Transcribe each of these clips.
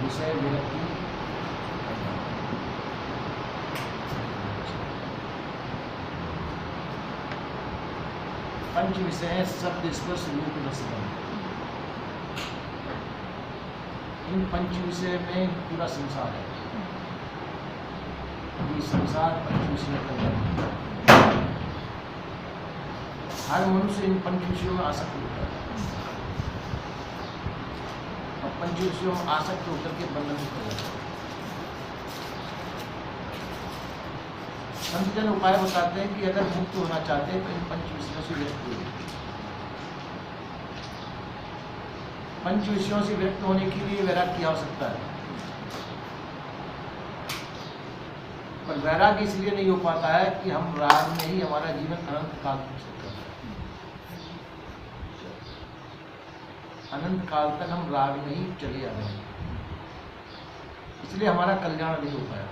विषय विरक्ति। पंच विषय हैं शब्द स्पर्श रूप रस गंध। इन पंच विषय में पूरा संसार है। ये संसार पंच विषय का है। हर मनुष्य इन पंच विषयों में आसक्त होता है और पंच विषयों में आसक्त होकर के बंधन मुक्त हो जाता है। संत जन उपाय बताते हैं कि अगर मुक्त होना चाहते हैं तो इन पंच विषयों से विरक्त हो। पंच विषयों से विरक्त होने के लिए वैराग्य की आवश्यकता है, पर वैराग्य इसलिए नहीं हो पाता है कि हम राग में ही हमारा जीवन अनंत काल तक सकता है। अनंत काल तक हम राग में ही चले आ रहे हैं, इसलिए हमारा कल्याण नहीं हो पाया।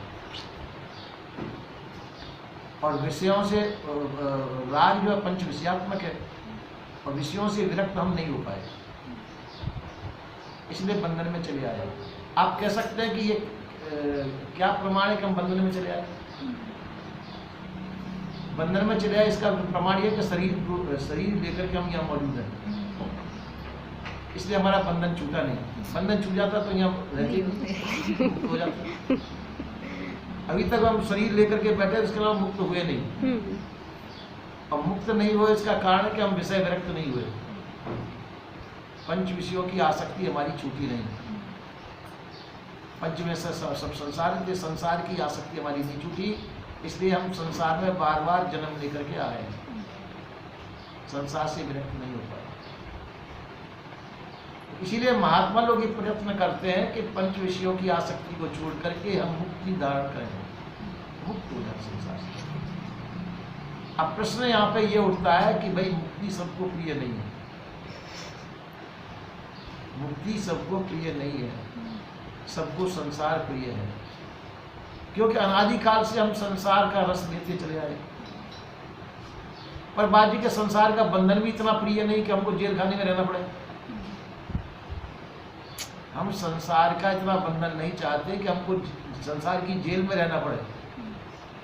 और विषयों से राग जो है पंच विषयात्मक है और विषयों से विरक्त हम नहीं हो पाए, इसलिए बंधन में चले आए। आप कह सकते हैं कि ये क्या प्रमाण है कि हम बंधन में चले आए? बंधन में चले आए इसका प्रमाण ये कि शरीर लेकर के हम यहाँ मौजूद हैं, इसलिए हमारा बंधन छूटा नहीं। बंधन छूट जाता तो यहाँ रहते हो जाता। अभी तक हम शरीर लेकर के बैठे, इसके अलावा मुक्त हुए नहीं। अब मुक्त नहीं हुए इसका कारण कि हम विषय विरक्त नहीं हुए। पंच विषयों की आसक्ति हमारी छूटी नहीं। पंच में से सब संसार की आसक्ति हमारी नहीं छूटी, इसलिए हम संसार में बार बार जन्म लेकर के आए हैं, संसार से विरक्त नहीं हो पाए। इसीलिए महात्मा लोग ये प्रयत्न करते हैं कि पंच विषयों की आसक्ति को छोड़ करके हम मुक्ति धारण करें, मुक्त हो जाए संसार से। अब प्रश्न यहाँ पे ये उठता है कि भाई मुक्ति सबको प्रिय नहीं है। मुक्ति सबको प्रिय नहीं है, सबको संसार प्रिय है, क्योंकि अनादिकाल से हम संसार का रस लेते चले आए। पर बाजी के संसार का बंधन भी इतना प्रिय नहीं कि हमको जेल खाने में रहना पड़े। हम संसार का इतना बंधन नहीं चाहते कि हमको संसार की जेल में रहना पड़े।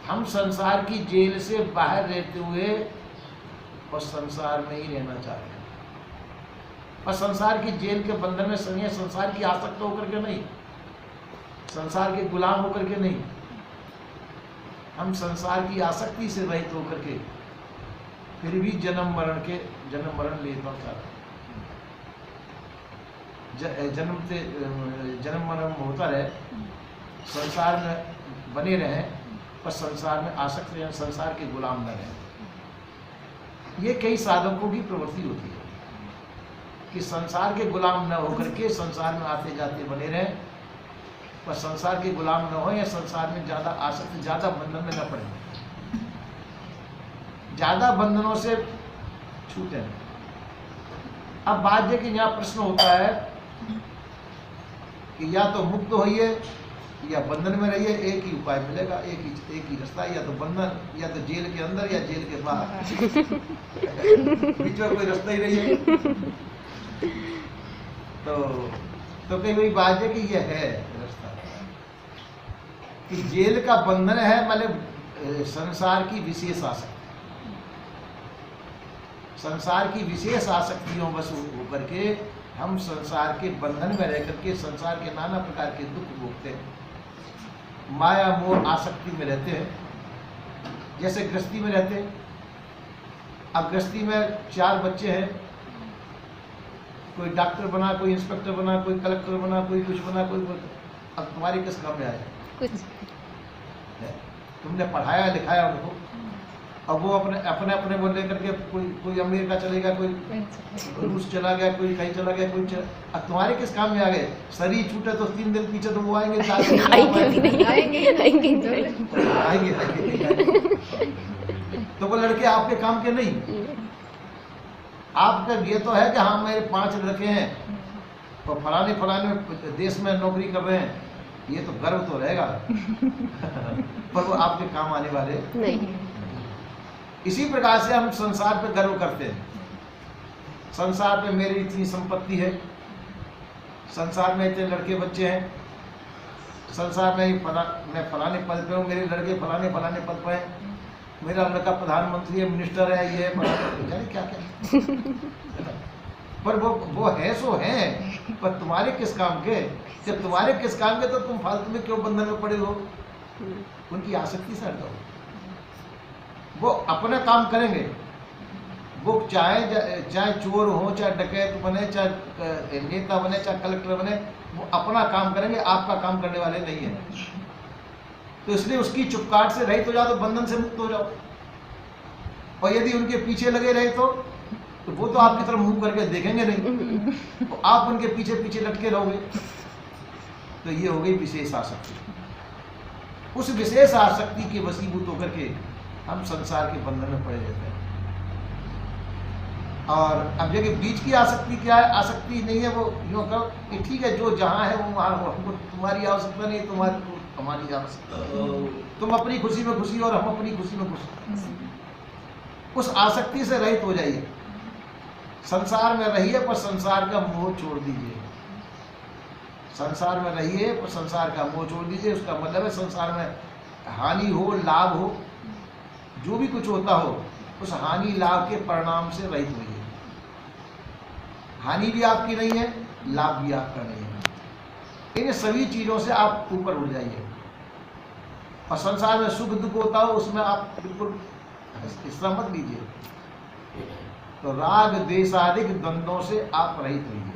हम संसार की जेल से बाहर रहते हुए और संसार में ही रहना चाहते हैं, और संसार की जेल के बंधन में संसार की आसक्त होकर के नहीं, संसार के गुलाम होकर के नहीं, हम संसार की आसक्ति से रहित होकर के फिर भी जन्म मरण ले पाता है। जन्म मरण होता रहे, संसार में बने रहें, पर संसार में आसक्त रहें, संसार के गुलाम न रहें। ये कई साधकों की प्रवृत्ति होती है कि संसार के गुलाम न होकर के संसार में आते जाते बने रहें, पर संसार के गुलाम न हो या संसार में ज़्यादा आसक्त, ज़्यादा बंधन में न पड़े, ज़्यादा बंधनों से छूटे। अब बात है कि यहाँ प्रश्न होता है कि या तो मुक्त होइए या बंधन में रहिए, एक ही उपाय मिलेगा, एक ही रास्ता, या तो बंधन, या तो जेल के अंदर या जेल के बाहर। बीच में कोई रास्ता ही नहीं है। तो कई वही बात है कि यह है रास्ता कि जेल का बंधन है, मतलब संसार की विशेष आसक्ति, संसार की विशेष आसक्तियों बस होकर के हम संसार के बंधन में रह करके संसार के नाना प्रकार के दुख भोगते हैं, माया मोह आसक्ति में रहते हैं। जैसे गृहस्थी में रहते हैं, अब गृहस्थी में 4 बच्चे हैं, कोई डॉक्टर बना, कोई इंस्पेक्टर बना, कोई कलेक्टर बना, कोई कुछ बना, कोई अब तुम्हारे किस काम में आया? कुछ तुमने पढ़ाया लिखाया उनको, अब वो अपने वो लेकर के कोई अमेरिका चलेगा, कोई रूस चला गया, कोई कहीं चला गया, अब तुम्हारे किस काम में आ गए? शरीर छूटे तो 3 दिन पीछे तो वो आएंगे, तो वो लड़के आपके काम के नहीं। आपका ये तो है कि हाँ मेरे 5 लड़के हैं और फलाने देश में नौकरी कर रहे हैं, ये तो गर्व तो रहेगा। पर वो आपके काम आने वाले नहीं। इसी प्रकार से हम संसार पे गर्व करते हैं, संसार पे मेरी इतनी संपत्ति है, संसार में इतने लड़के बच्चे हैं, संसार में मैं फलाने पद पे हूँ, मेरे लड़के फलाने फलाने पद पे हैं, मेरा लड़का प्रधानमंत्री है, मिनिस्टर है, ये है, जाने क्या क्या। पर वो है सो है, पर तुम्हारे किस काम के? जब तुम्हारे किस काम के तो तुम फालतू में क्यों बंधन में पड़े हो? उनकी आसक्ति से हट जाओ। वो अपना काम करेंगे, वो चाहे चोर हो, चाहे डकैत बने, चाहे नेता बने, चाहे कलेक्टर बने, वो अपना काम करेंगे, आपका काम करने वाले नहीं है। तो इसलिए उसकी चुपकाट से रहित हो जाओ तो बंधन से मुक्त हो जाओ। और यदि उनके पीछे लगे रहे तो वो तो आपकी तरफ मुंह करके देखेंगे नहीं, तो आप उनके पीछे पीछे लटके रहोगे। तो ये हो गई विशेष आसक्ति। उस विशेष आसक्ति के वशीभूत होकर के हम संसार के बंधन में पड़े रहते हैं। और अब जगह बीच की आसक्ति क्या है? आसक्ति नहीं है वो यूँ कहो कि ठीक है जो जहाँ है वो वहाँ हो, हमको तुम्हारी आवश्यकता नहीं, तुम्हारी हमारी आवश्यकता, तुम अपनी खुशी में खुशी और हम अपनी खुशी में खुशी। उस आसक्ति से रहित हो जाइए, संसार में रहिए पर संसार का मोह छोड़ दीजिए। संसार में रहिए पर संसार का मोह छोड़ दीजिए। उसका मतलब है संसार में हानि हो लाभ हो, जो भी कुछ होता हो, उस हानि लाभ के परिणाम से रहित होइए। हानि भी आपकी नहीं है, लाभ भी आपका नहीं है। इन सभी चीजों से आप ऊपर उठ जाइए। और संसार में सुख दुख होता हो उसमें आप बिल्कुल हिस्सा मत लीजिए। तो राग द्वेषादि द्वंद्वों से आप रहित होइए।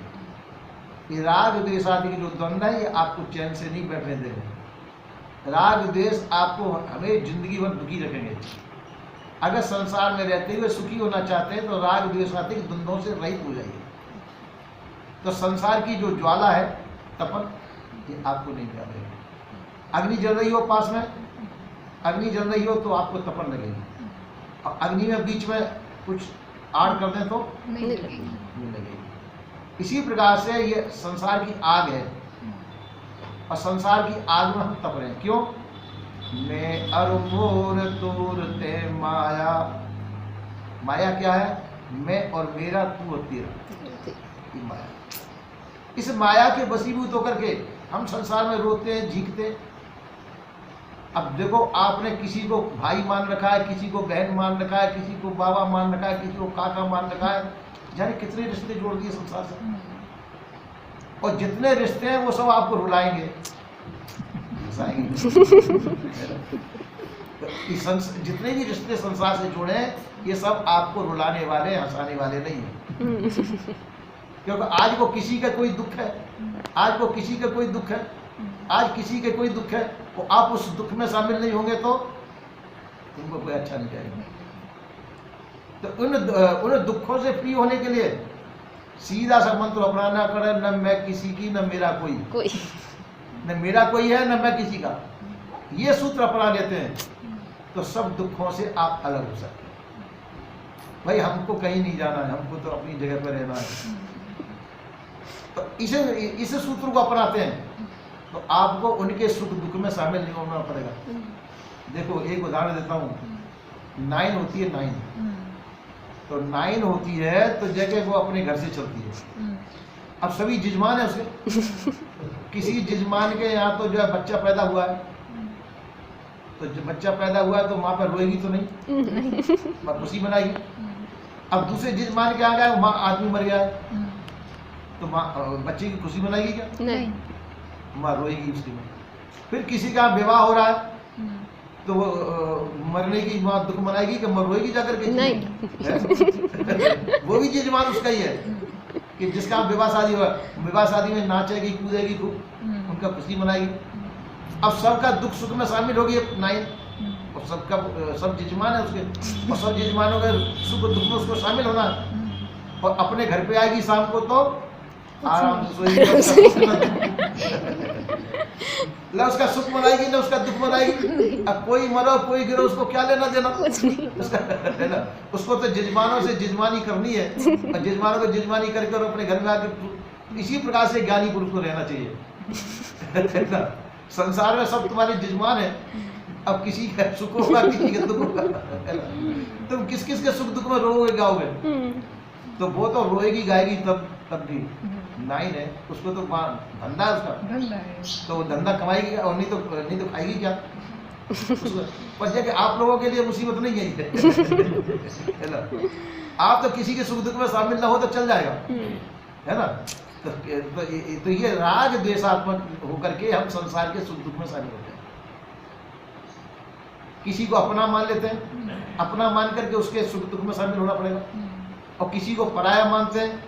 ये राग द्वेषादि जो द्वंद्व है ये आपको चैन से नहीं बैठने देंगे। राग द्वेष आपको हमें जिंदगी भर दुखी रखेंगे। अगर संसार में रहते हुए सुखी होना चाहते हैं तो राग द्वेषादि द्वंद्वों से रहित हो जाइए। तो संसार की जो ज्वाला है तपन, ये आपको नहीं मिलेगी। अग्नि जल रही हो पास में, अग्नि जल रही हो तो आपको तपन लगेगी। और अग्नि में बीच में कुछ आड़ कर दें तो नहीं लगेगी। इसी प्रकार से ये संसार की आग है और संसार की आग में हम तप रहे हैं। क्यों? मैं अरुमोर तोरते माया। माया क्या है? मैं और मेरा, तू और तेरा, ये माया। इस माया के वशीभूत होकर के हम संसार में रोते हैं, झींकते हैं। अब देखो, आपने किसी को भाई मान रखा है, किसी को बहन मान रखा है, किसी को बाबा मान रखा है, किसी को काका मान रखा है, जाने कितने रिश्ते जोड़ दिए संसार से। और जितने रिश्ते हैं वो सब आपको रुलाएंगे, जितने भी रिश्ते संसार से जुड़े हैं ये सब आपको रुलाने वाले, हंसाने वाले नहीं है। क्योंकि आज को किसी का कोई दुख है, आज को किसी का कोई दुख है, आज किसी के कोई दुख है, तो आप उस दुख में शामिल नहीं होंगे तो तुमको कोई अच्छा नहीं करेगा। तो उन दुखों से फ्री होने के लिए सीधा सा मंत्र अपनाना करे, न मैं किसी की न मेरा कोई, न मेरा कोई है न मैं किसी का। ये सूत्र अपना लेते हैं तो सब दुखों से आप अलग हो सकते हैं। भाई हमको कहीं नहीं जाना है, हमको तो अपनी जगह पर रहना है। तो इस सूत्र को अपनाते हैं तो आपको उनके सुख दुख में शामिल नहीं होना पड़ेगा। देखो एक उदाहरण देता हूँ। 9 होती है, 9 तो 9 होती है तो जगह वो अपने घर से चलती है। अब सभी जिजमान है उसके, किसी जिजमान के यहाँ तो जो है बच्चा पैदा हुआ है, तो जब बच्चा पैदा हुआ है तो माँ पर रोएगी तो नहीं, माँ खुशी मनाएगी। अब दूसरे जिजमान के यहाँ गया, माँ आदमी मर गया है तो माँ बच्चे की खुशी मनाएगी क्या? नहीं, माँ रोएगी उसकी में। फिर किसी का विवाह हो रहा है तो वो मरने की माँ दुख मनाएगी कि मर रोएगी जाकर के? नहीं। वो भी जिजमान उसका ही है कि जिसका विवाह शादी हुआ, विवाह शादी में नाचेगी कूदेगी खूब, उनका खुशी मनाएगी। अब सबका दुख सुख में शामिल होगी 9 और सबका सब जिजमान है उसके, और सब जिजमानों के सुख दुख में उसको शामिल होना है। और अपने घर पे आएगी शाम को तो आराम से सोएगी, ना उसका सुख मनाएगी ना उसका दुख मनाएगी। अब कोई मरो कोई गिरो उसको क्या लेना देना उसका, है ना? उसको तो जिजमानों से जिजमानी करनी है और जिजमानों को जिजमानी करके और अपने घर में आके। इसी प्रकार से ज्ञानी पुरुष को रहना चाहिए। संसार में सब तुम्हारे जिजमान है। अब किसी का सुख होगा किसी का दुख होगा, तुम किस किस के सुख दुख में रोओगे गाओगे? तो वो तो रोएगी गाएगी तब तब भी नाइन है, उसको तो धंधा है उसका, धंधा है। तो वो धंधा कमाएगी और नहीं तो खाएगी क्या उसको। पर जगह आप लोगों के लिए मुसीबत नहीं है है ना। आप तो किसी के सुख दुख में शामिल ना हो तो चल जाएगा, है ना। तो ये राग द्वेषात्मक होकर के हम संसार के सुख दुख में शामिल होते हैं। किसी को अपना मान लेते हैं, अपना मान करके उसके सुख दुख में शामिल होना पड़ेगा, और किसी को पराया मानते हैं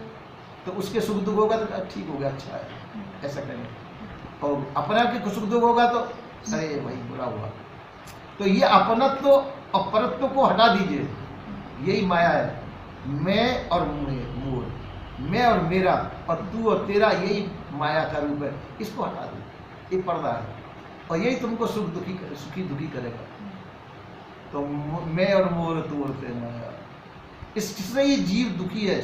तो उसके सुख दुख होगा तो ठीक हो गया, अच्छा है, ऐसा करेंगे। और अपना के सुख दुख होगा तो अरे भाई बुरा हुआ। तो ये अपनत्व और परत्व को हटा दीजिए, यही माया है। मैं और मोर, मैं और मेरा और तू और तेरा, यही माया का रूप है। इसको हटा दो, ये पर्दा है, और यही तुमको सुखी दुखी करेगा। तो मैं और मोर, तू और तेरा, इससे ही जीव दुखी है।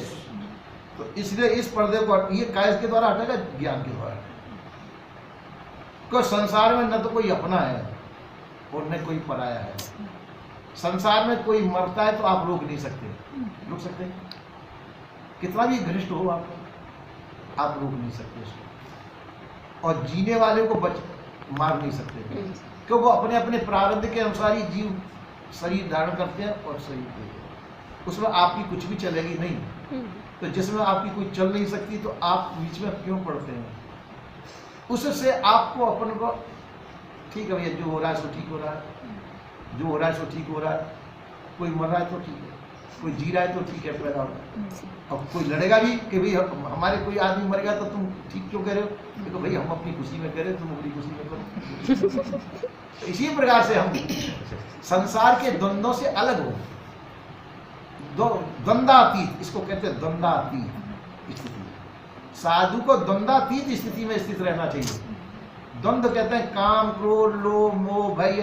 तो इसलिए इस पर्दे को ये कायज के द्वारा हटेगा, ज्ञान के द्वारा। क्योंकि संसार में न तो कोई अपना है और न कोई पराया है। संसार में कोई मरता है तो आप रोक नहीं सकते, रोक सकते? कितना भी घनिष्ठ हो आप रोक नहीं सकते उसको। और जीने वाले को मार नहीं सकते, क्योंकि वो अपने अपने प्रारब्ध के अनुसार ही जीव शरीर धारण करते हैं और शरीर देते हैं। उसमें आपकी कुछ भी चलेगी नहीं। तो जिसमें आपकी कोई चल नहीं सकती तो आप बीच में क्यों पड़ते हैं? उससे आपको अपन को ठीक है भैया, जो हो रहा है सो ठीक हो रहा है, जो हो रहा है सो ठीक हो रहा है। कोई मर रहा है तो ठीक है, कोई जी रहा है तो ठीक है, पैदा हो रहा है। अब कोई लड़ेगा भी कि भाई हमारे कोई आदमी मर गया तो तुम ठीक क्यों कह रहे हो? तो भाई हम अपनी खुशी में कह रहे, तुम अपनी खुशी में करो। इसी प्रकार से हम संसार के द्वंद्वों से अलग हो, द्वंद्वातीत, इसको कहते हैं द्वंद्वातीत स्थिति। साधु को द्वंद्वातीत स्थिति में स्थित रहना चाहिए। द्वंद्व कहते हैं काम, क्रोध, लोभ, मोह, भय,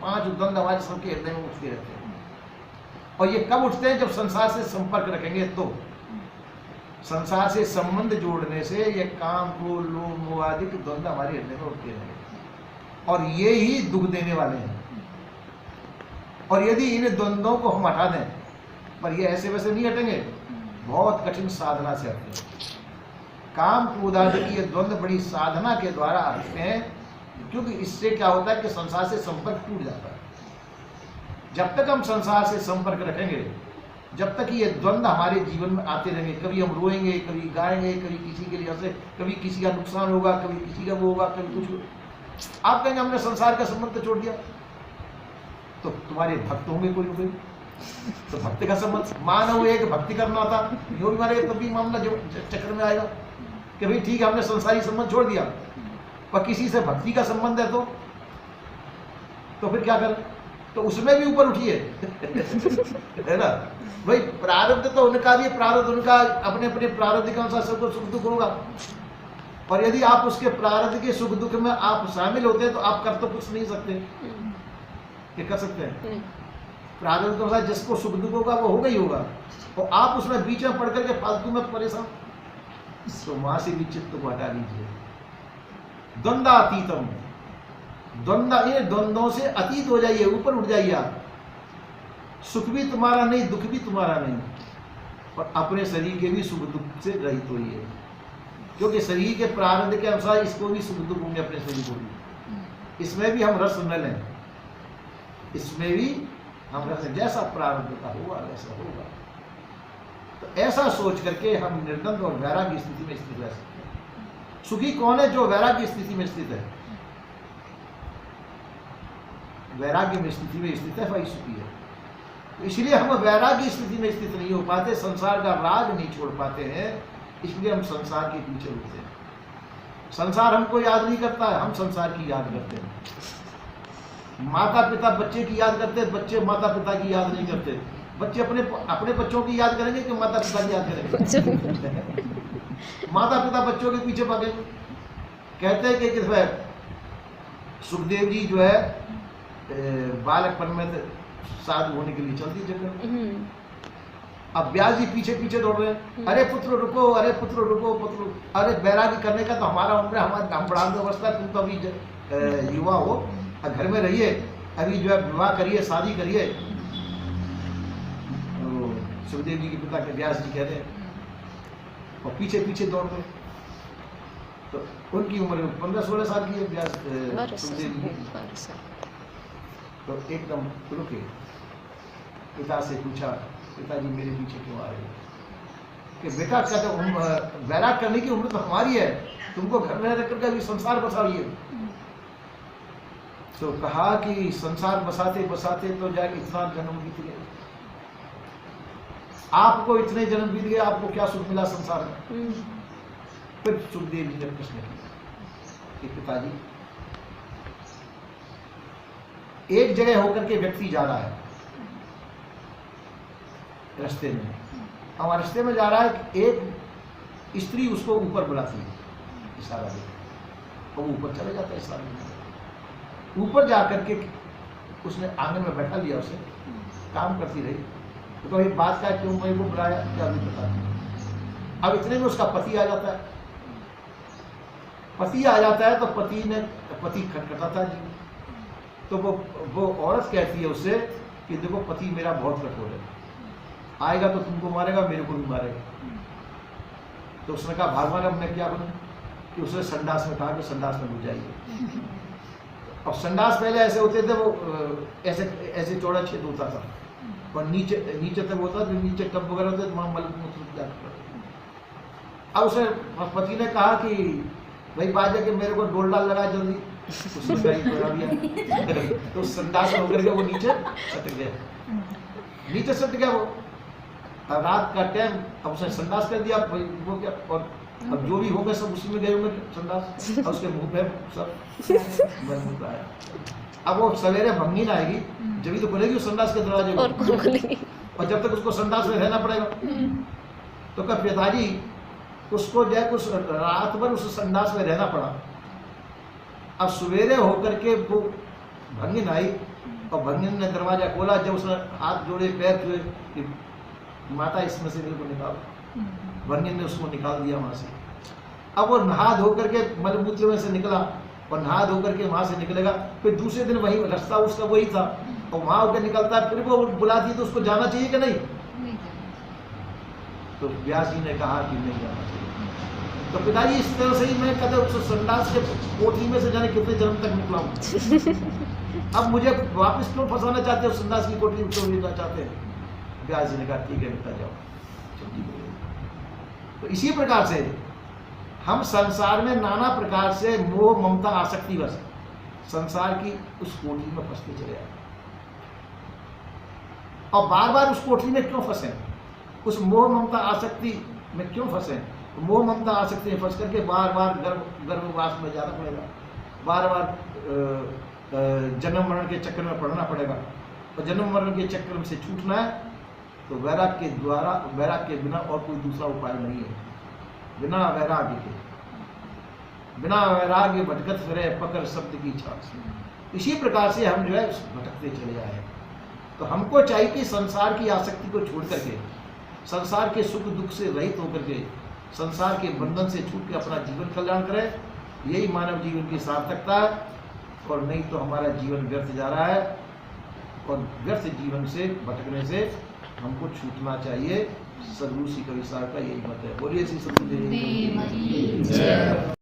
5 द्वंद्व हमारे सबके हृदय में उठते रहते हैं। और ये कब उठते हैं? जब संसार से संपर्क रखेंगे तो। संसार से संबंध जोड़ने से ये काम, क्रोध, लोभ, मोह आदि के द्वंद्व हमारे हृदय में उठते रहेंगे, और ये ही दुख देने वाले हैं। और यदि इन द्वंद्वों को हम हटा दें, पर ये ऐसे वैसे नहीं हटेंगे, बहुत कठिन साधना से हटते हैं। काम, क्रोध आदि की ये द्वंद्व बड़ी साधना के द्वारा हटते हैं, क्योंकि इससे क्या होता है कि संसार से संपर्क टूट जाता है। जब तक हम संसार से संपर्क रखेंगे, जब तक ये द्वंद्व हमारे जीवन में आते रहेंगे, कभी हम रोएंगे, कभी गाएंगे, कभी किसी के लिए हंसे, कभी किसी का नुकसान होगा, कभी किसी का वो होगा, कभी कुछ। आप कहेंगे हमने संसार का संबंध छोड़ दिया, तो तुम्हारे भक्त होंगे कोई कोई, तो भक्ति का संबंध मानव एक भक्ति करना था, यो भी मारे, तब भी मामला जो चक्कर में आएगा कि भाई ठीक है हमने संसारी संबंध छोड़ दिया, पर किसी से भक्ति का संबंध है तो फिर क्या करें? तो उसमें भी ऊपर उठिए है ना भाई। प्रारब्ध तो उनका भी, प्रारब्ध उनका अपने अपने प्रारब्ध के अनुसार सबको सुख दुख होगा। और यदि आप उसके प्रारब्ध के सुख दुख में आप शामिल होते हैं तो आप कर तो कुछ नहीं सकते, ये कर सकते हैं? प्रारब्ध के अनुसार जिसको सुख दुख होगा वो होगा ही होगा, और आप उसमें बीच में पड़ करके फालतू में परेशान, तो वहां से भी चित्त को हटा लीजिए। द्वंद्वातीतम, द्वंद्वों से अतीत हो जाइए, ऊपर उठ जाइए आप। सुख भी तुम्हारा नहीं, दुख भी तुम्हारा नहीं, और अपने शरीर के भी सुख दुख से रहित होइए, क्योंकि शरीर के प्रारब्ध के अनुसार इसको भी सुख दुख होंगे, अपने शरीर को भी। इसमें भी हम रस न लें, इसमें भी हम रस, जैसा प्रारब्ध का होगा वैसा होगा। तो ऐसा सोच करके हम निर्द्वंद और वैराग्य स्थिति में स्थित रह सकते हैं। सुखी कौन है? जो वैराग्य स्थिति में स्थित है, वैराग्य में स्थिति में स्थित है, वही सुखी है। तो इसलिए हम वैराग्य स्थिति में स्थित नहीं हो पाते, संसार का राग नहीं छोड़ पाते हैं, इसलिए हम संसार के पीछे उठते हैं। संसार हमको याद नहीं करता है, हम संसार की याद करते हैं। माता पिता बच्चे की याद करते हैं, बच्चे माता पिता की याद नहीं करते। बच्चे अपने बच्चों की याद करेंगे कि माता पिता की याद करेंगे? माता पिता बच्चों के पीछे भागे। कहते हैं कि सुखदेव जी जो है बालकपन में साधु होने के लिए चलती जंगल, अब व्यास जी पीछे पीछे दौड़ रहे हैं, अरे पुत्र रुको, अरे पुत्र रुको, पुत्र, अरे वैराग्य करने का तो हमारा उम्र है, हम बुढ़ापे अवस्था, तुम तो अभी युवा हो, घर में रहिए, अभी जो है विवाह करिए, शादी करिए। सुखदेव जी के पिता के व्यास जी कह रहे हैं और पीछे पीछे दौड़ गए। तो उनकी उम्र 15-16 साल की है व्यास सुखदेव जी। तो एकदम रुके, पिता से पूछा, पिताजी मेरे पीछे क्यों आ रहे हो? कि बेटा कहते वैराग करने की उम्र तो हमारी है, तुमको घर में रख करके अभी संसार बसाइए। तो कहा कि संसार बसाते बसाते तो जाके इतना जन्म बीत गया, आपको इतने जन्म बीत गए, आपको क्या सुख मिला संसार में? फिर सुखदेव जी ने प्रश्न किया कि पिताजी, एक जगह होकर के व्यक्ति जा रहा है रास्ते में, और रास्ते में जा रहा है, एक स्त्री उसको ऊपर बुलाती है इशारा देकर, और वो ऊपर चले जाता है इशारा देकर। ऊपर जाकर के उसने आंगन में बैठा लिया, उसे काम करती रही। तो ये बात का क्यों मैं वो बुलाया, क्या नहीं पता। अब इतने में उसका पति आ जाता है। पति आ जाता है तो पति खटखटाता जी। तो वो औरत कहती है उससे कि देखो पति मेरा बहुत कठोर है, आएगा तो तुमको मारेगा, मेरे को भी मारेगा। तो उसने कहा भगवान अब मैं क्या बनूं? कि उसने संडास में कहा कि संडास में घुस जाइए। अब संडास पहले ऐसे होते थे, वो ऐसे ऐसे चौड़ा छेद होता था, और नीचे तक होता था, नीचे टब वगैरह होते वहां मल। अब उसने पति ने कहा कि भाई बाजा के मेरे को डोल डाल लगा जल्दी। उसने दिया तो संडास में होकर के वो नीचे सट गया, नीचे सट गया वो। रात का टाइम, अब उसने संडास कर दिया, वो क्या, और अब जो भी होगा सब उसी में गए होंगे संडास, और उसके मुंह पे सब बंद आया। अब वो सवेरे भंगी ना आएगी, जब ही तो खुलेगी उस संडास के दरवाजे और जब तक उसको संडास में रहना पड़ेगा। तो कहा पिताजी उसको जो है कुछ रात भर उस संडास में रहना पड़ा। अब सवेरे होकर के वो भंगिन आई, और भंगिन ने दरवाजा खोला। जब उसने हाथ जोड़े, पैर छुए कि माता इसमें से मेरे को निकाल, भंगिन ने उसको निकाल दिया वहां से। अब वो नहा धो करके मलमूत्र में से निकला, और नहा धो करके वहां से निकलेगा, फिर दूसरे दिन वही रास्ता उसका वही था, और वहां होकर निकलता है, फिर वो बुलाती तो उसको जाना चाहिए कि नहीं? तो व्यास जी ने कहा कि नहीं जाना चाहिए। तो पिताजी इस तरह से ही मैं कहते उस संडास के कोठरी में से जाने कितने जन्म तक निकला हूँ, अब मुझे वापस क्यों फंसाना चाहते हो, संडास की कोठरी में क्यों लेना चाहते हैं? व्यास जी ने कहा ठीक है बेटा जाओ। तो इसी प्रकार से हम संसार में नाना प्रकार से मोह ममता आसक्ति बस संसार की उस कोठरी में फंसते चले जाते, और बार बार उस कोठरी में क्यों फंसे? उस मोह ममता आसक्ति में क्यों फंसे? मोह ममता आसक्ति में फंस करके बार बार गर्भवास में जाना पड़ेगा, बार बार जन्म मरण के चक्कर में पड़ना पड़ेगा। और जन्म मरण के चक्कर से छूटना है तो वैराग के द्वारा, वैराग के बिना और कोई दूसरा उपाय नहीं है। बिना वैराग्य के, बिना वैराग्य भटकत फिरे पकड़ शब्द की छाप। इसी प्रकार से हम जो है भटकते चले आए हैं। तो हमको चाहिए कि संसार की आसक्ति को छोड़ करके, संसार के सुख दुख से रहित होकर के, संसार के बंधन से छूट के अपना जीवन कल्याण करें। यही मानव जीवन की सार्थकता है, और नहीं तो हमारा जीवन व्यर्थ जा रहा है, और व्यर्थ जीवन से भटकने से हमको छूटना चाहिए। सद्गुरु श्री कवि साहब का यही मत है। बोलिए श्री सद्गुरुदेव।